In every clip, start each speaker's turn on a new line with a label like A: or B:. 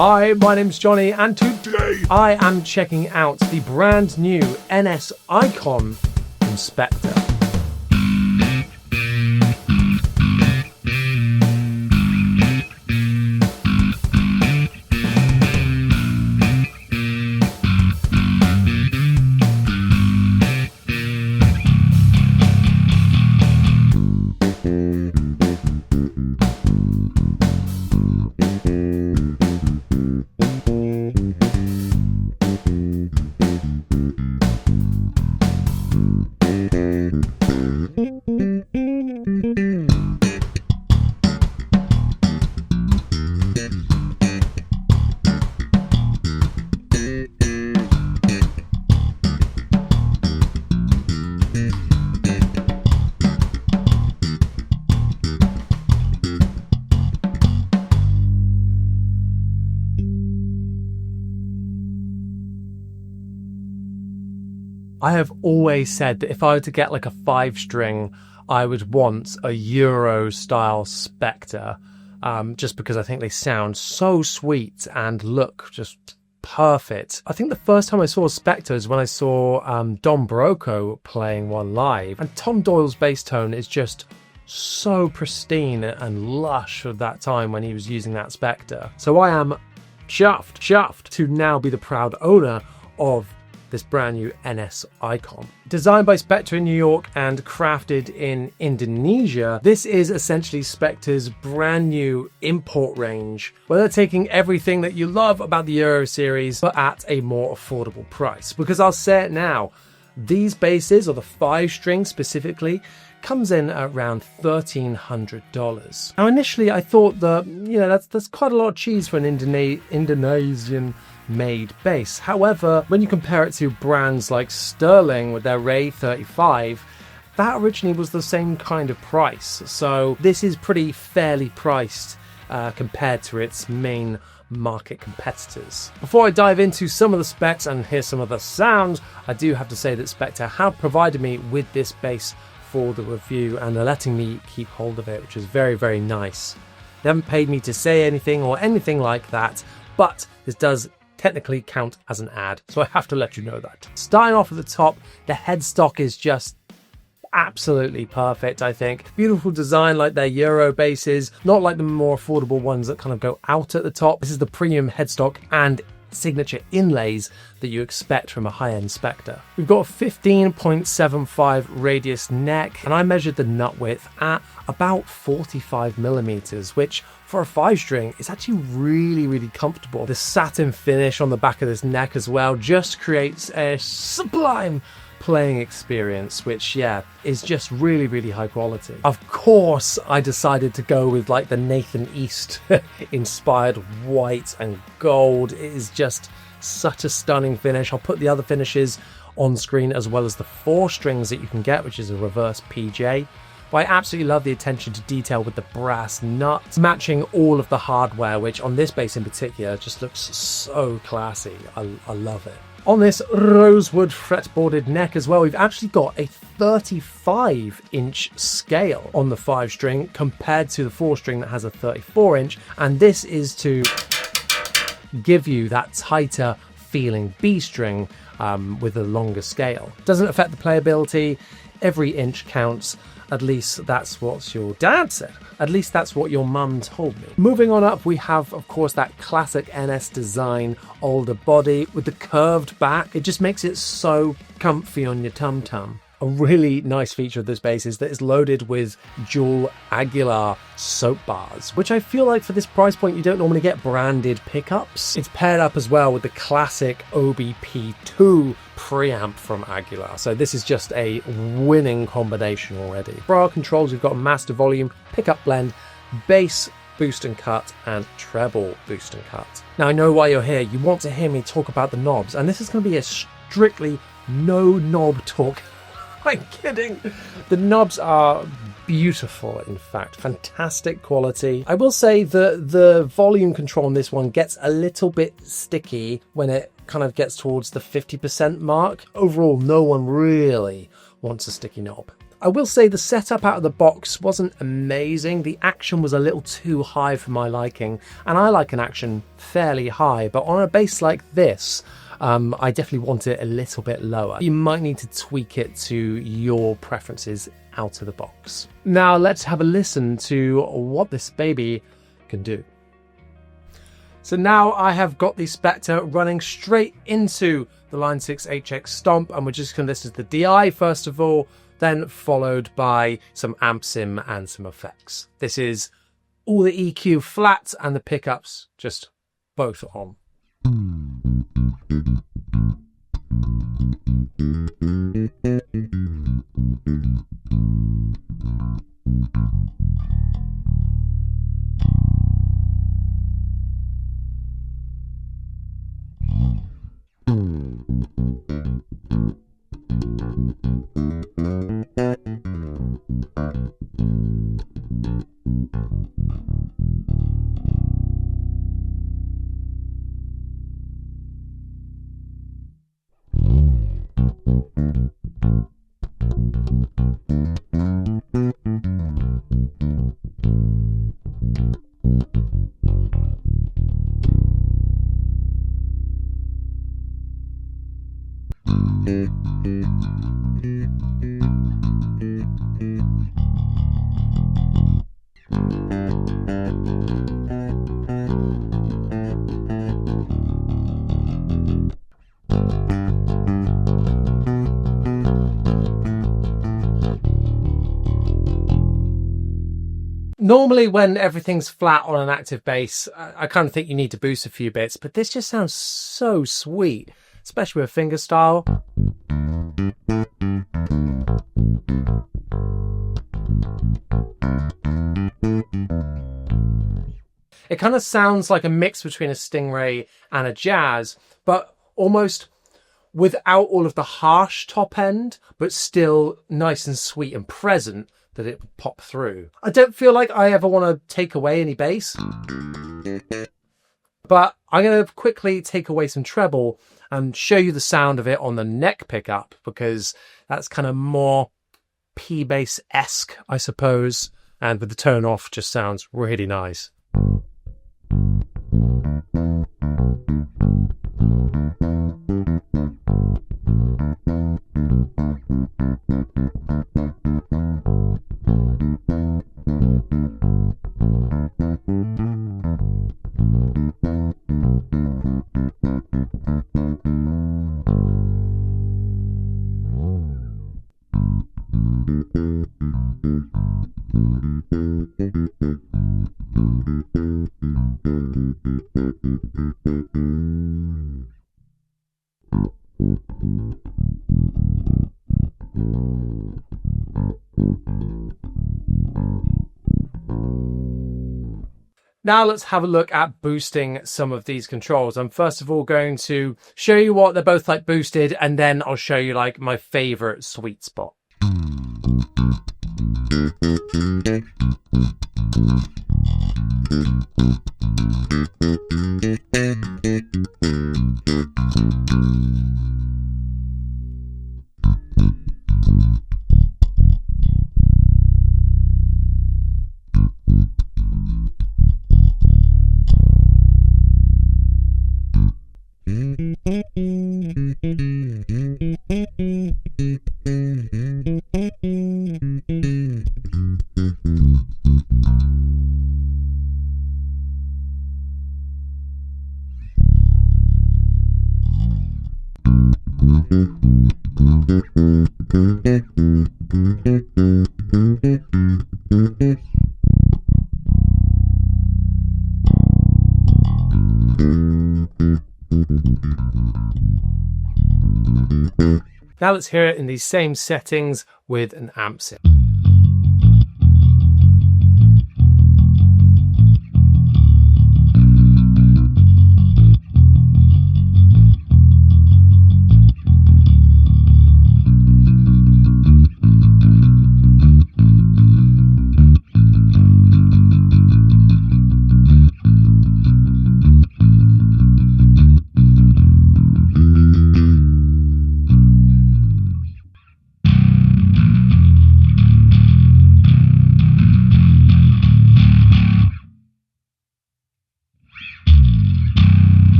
A: Hi, my name's Johnny, and today I am checking out the brand new NS Icon from Spectre. I have always said that if I were to get like a 5-string, I would want a Euro style Spectre, just because I think they sound so sweet and look just perfect. I think the first time I saw a Spectre is when I saw Don Broco playing one live, and Tom Doyle's bass tone is just so pristine and lush of that time when he was using that Spectre. So I am chuffed to now be the proud owner of this brand new NS Icon. Designed by Spectre in New York and crafted in Indonesia, this is essentially Spectre's brand new import range, where they're taking everything that you love about the Euro series, but at a more affordable price. Because I'll say it now, these basses, or the 5-string specifically, comes in at around $1,300. Now initially I thought that, that's quite a lot of cheese for an Indonesian made bass. However, when you compare it to brands like Sterling with their Ray 35, that originally was the same kind of price. So this is pretty fairly priced compared to its main market competitors. Before I dive into some of the specs and hear some of the sounds, I do have to say that Spectre have provided me with this bass for the review, and they're letting me keep hold of it, which is very, very nice. They haven't paid me to say anything or anything like that, but this does technically count as an ad, so I have to let you know that. Starting off at the top, the headstock is just absolutely perfect, I think. Beautiful design like their Euro basses, not like the more affordable ones that kind of go out at the top. This is the premium headstock and signature inlays that you expect from a high-end Spectre. We've got a 15.75 radius neck, and I measured the nut width at about 45 millimeters, which for a 5-string is actually really, really comfortable. The satin finish on the back of this neck as well just creates a sublime playing experience, which is just really, really high quality. Of course I decided to go with like the Nathan East inspired white and gold. It is just such a stunning finish. I'll put the other finishes on screen as well as the 4 strings that you can get, which is a reverse PJ. But I absolutely love the attention to detail with the brass nuts, matching all of the hardware, which on this bass in particular just looks so classy. I love it. On this rosewood fretboarded neck as well, we've actually got a 35-inch scale on the 5-string compared to the 4-string that has a 34-inch, and this is to give you that tighter feeling B string with a longer scale. Doesn't affect the playability. Every inch counts. At least that's what your dad said. At least that's what your mum told me. Moving on up, we have, of course, that classic NS design, older body with the curved back. It just makes it so comfy on your tum-tum. A really nice feature of this bass is that it's loaded with dual Aguilar soap bars, which I feel like for this price point you don't normally get branded pickups. It's paired up as well with the classic OBP2 preamp from Aguilar, so this is just a winning combination already. For our controls, we've got a master volume, pickup blend, bass, boost and cut, and treble boost and cut. Now I know why you're here. You want to hear me talk about the knobs, and this is going to be a strictly no knob talk. I'm kidding. The knobs are beautiful, in fact. Fantastic quality. I will say that the volume control on this one gets a little bit sticky when it kind of gets towards the 50% mark. Overall, no one really wants a sticky knob. I will say the setup out of the box wasn't amazing. The action was a little too high for my liking, and I like an action fairly high, but on a bass like this, I definitely want it a little bit lower. You might need to tweak it to your preferences out of the box. Now let's have a listen to what this baby can do. So now I have got the Spectre running straight into the Line 6 HX Stomp, and we're just going to listen to the DI first of all, then followed by some amp sim and some effects. This is all the EQ flat and the pickups just both on. Normally when everything's flat on an active bass, I kind of think you need to boost a few bits, but this just sounds so sweet, especially with fingerstyle. It kind of sounds like a mix between a Stingray and a Jazz, but almost without all of the harsh top end, but still nice and sweet and present that it would pop through. I don't feel like I ever want to take away any bass, but I'm going to quickly take away some treble and show you the sound of it on the neck pickup, because that's kind of more P-bass-esque, I suppose, and with the tone off just sounds really nice. Now let's have a look at boosting some of these controls. I'm first of all going to show you what they're both like boosted, and then I'll show you like my favorite sweet spot. Now let's hear it in these same settings with an amp sim.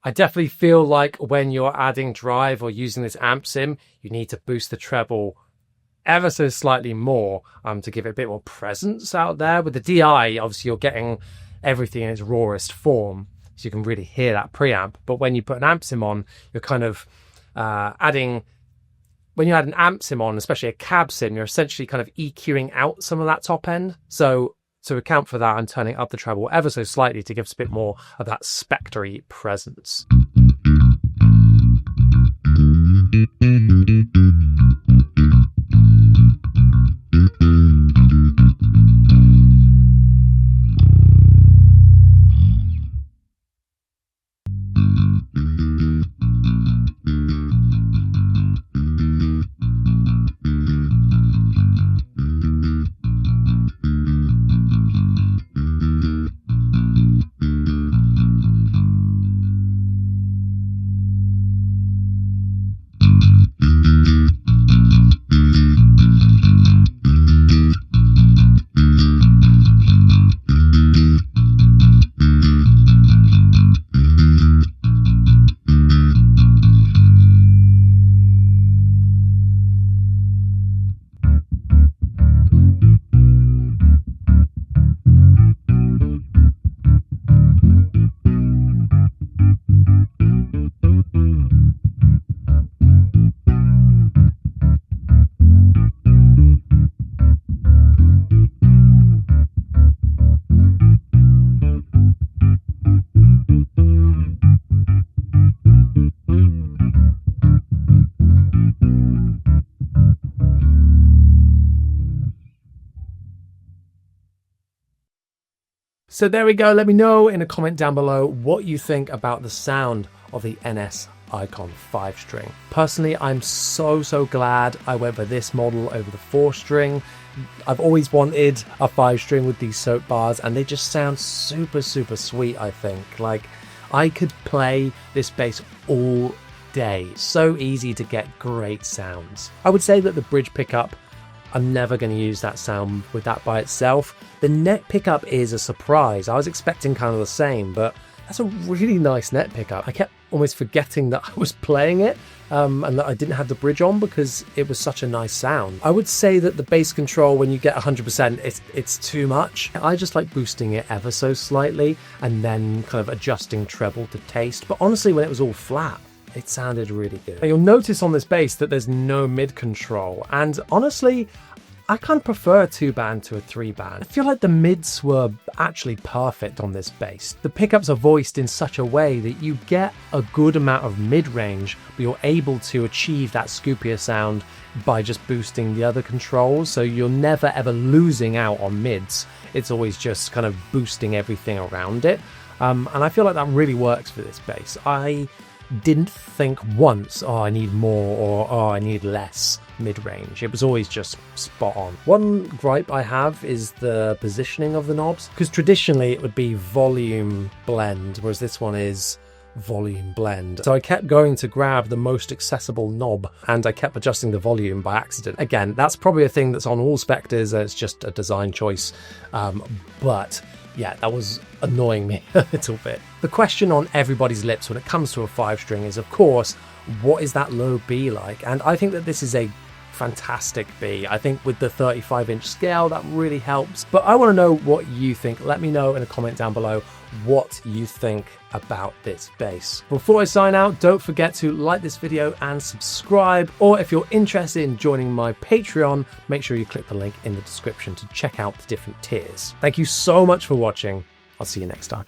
A: I definitely feel like when you're adding drive or using this amp sim, you need to boost the treble ever so slightly more to give it a bit more presence out there. With the DI, obviously you're getting everything in its rawest form, so you can really hear that preamp. But when you put an amp sim on, you're kind of adding... When you add an amp sim on, especially a cab sim, you're essentially kind of EQing out some of that top end. So to account for that, I'm turning up the treble ever so slightly to give us a bit more of that spectre-y presence. So there we go. Let me know in a comment down below what you think about the sound of the NS Icon 5-string. Personally, I'm so glad I went for this model over the 4-string. I've always wanted a 5-string with these soap bars, and they just sound super sweet, I think. Like, I could play this bass all day. So easy to get great sounds. I would say that the bridge pickup, I'm never going to use that sound with that by itself. The neck pickup is a surprise. I was expecting kind of the same, but that's a really nice neck pickup. I kept almost forgetting that I was playing it and that I didn't have the bridge on because it was such a nice sound. I would say that the bass control, when you get 100%, it's too much. I just like boosting it ever so slightly and then kind of adjusting treble to taste. But honestly, when it was all flat, it sounded really good. Now, you'll notice on this bass that there's no mid control, and honestly, I kind of prefer a 2-band to a 3-band. I feel like the mids were actually perfect on this bass. The pickups are voiced in such a way that you get a good amount of mid-range, but you're able to achieve that scoopier sound by just boosting the other controls, so you're never ever losing out on mids. It's always just kind of boosting everything around it, and I feel like that really works for this bass. I didn't think once, oh, I need more, or oh, I need less mid-range. It was always just spot on. One gripe I have is the positioning of the knobs, because traditionally it would be volume blend, whereas this one is volume blend. So I kept going to grab the most accessible knob, and I kept adjusting the volume by accident. Again, that's probably a thing that's on all Spectres, it's just a design choice, but yeah, that was annoying me a little bit. The question on everybody's lips when it comes to a 5-string is, of course, what is that low B like? And I think that this is a fantastic B. I think with the 35-inch scale, that really helps. But I want to know what you think. Let me know in a comment down below what you think about this bass. Before I sign out, don't forget to like this video and subscribe, or if you're interested in joining my Patreon, make sure you click the link in the description to check out the different tiers. Thank you so much for watching. I'll see you next time.